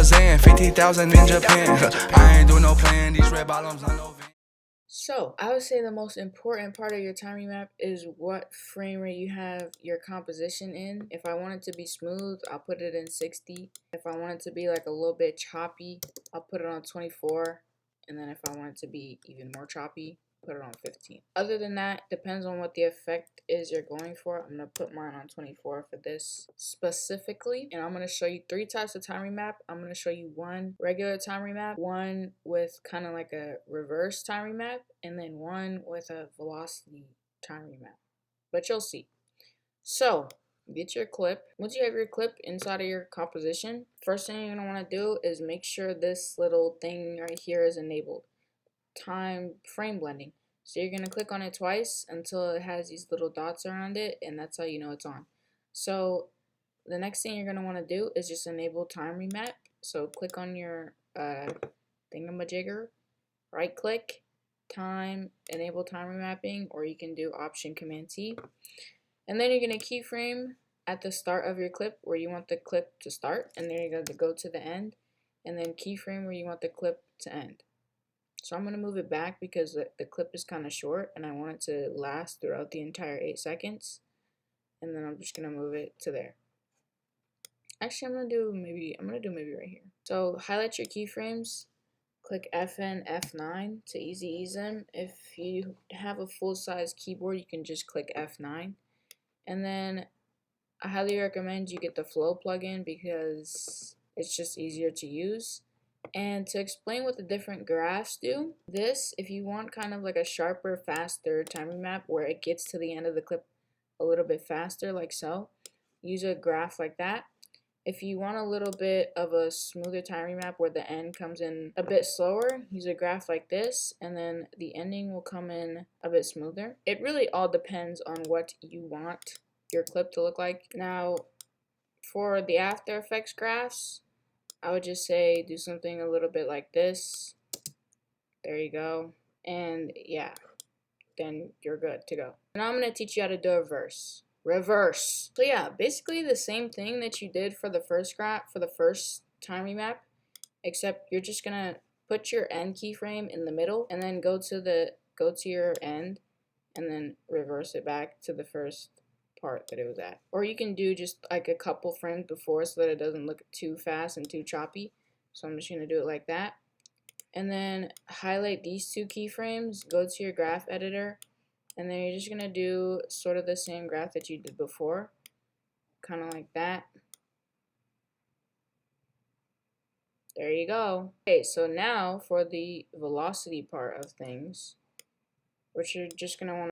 Shazam, 50,000 in Japan. I ain't doing no plan, these red bottoms, I know. So I would say the most important part of your time remap is what frame rate you have your composition in. If I want it to be smooth, I'll put it in 60. If I want it to be like a little bit choppy, I'll put it on 24. And then if I want it to be even more choppy, put it on 15. Other than that, depends on what the effect is you're going for. I'm going to put mine on 24 for this specifically. And I'm going to show you 3 types of time remap. I'm going to show you one regular time remap, one with kind of like a reverse time remap, and then one with a velocity time remap. But you'll see. So get your clip. Once you have your clip inside of your composition, first thing you're going to want to do is make sure this little thing right here is enabled. Time frame blending. So you're going to click on it twice until it has these little dots around it, and that's how you know it's on. So the next thing you're going to want to do is just enable time remap. So click on your thingamajigger, right click, enable time remapping, or you can do option command T. And then you're going to keyframe at the start of your clip where you want the clip to start, and then you're going to go to the end, and then keyframe where you want the clip to end. So I'm going to move it back because the clip is kind of short and I want it to last throughout the entire 8 seconds. And then I'm just going to move it to there. Actually, I'm going to do maybe right here. So highlight your keyframes, click FN, F9 to easy ease them. If you have a full-size keyboard, you can just click F9. And then I highly recommend you get the Flow plugin because it's just easier to use. And to explain what the different graphs do, if you want kind of like a sharper, faster time remap where it gets to the end of the clip a little bit faster, like so, use a graph like that. If you want a little bit of a smoother time remap where the end comes in a bit slower, use a graph like this, and then the ending will come in a bit smoother. It really all depends on what you want your clip to look like. Now, for the After Effects graphs, I would just say do something a little bit like this. There you go. And yeah, then you're good to go. Now I'm going to teach you how to do a reverse. So yeah, basically the same thing that you did for the first graph, for the first time remap, except you're just going to put your end keyframe in the middle and then go to your end and then reverse it back to the first part that it was at. Or you can do just like a couple frames before so that it doesn't look too fast and too choppy. So I'm just going to do it like that. And then highlight these 2 keyframes, go to your graph editor, and then you're just going to do sort of the same graph that you did before. Kind of like that. There you go. Okay, so now for the velocity part of things, what you're just going to want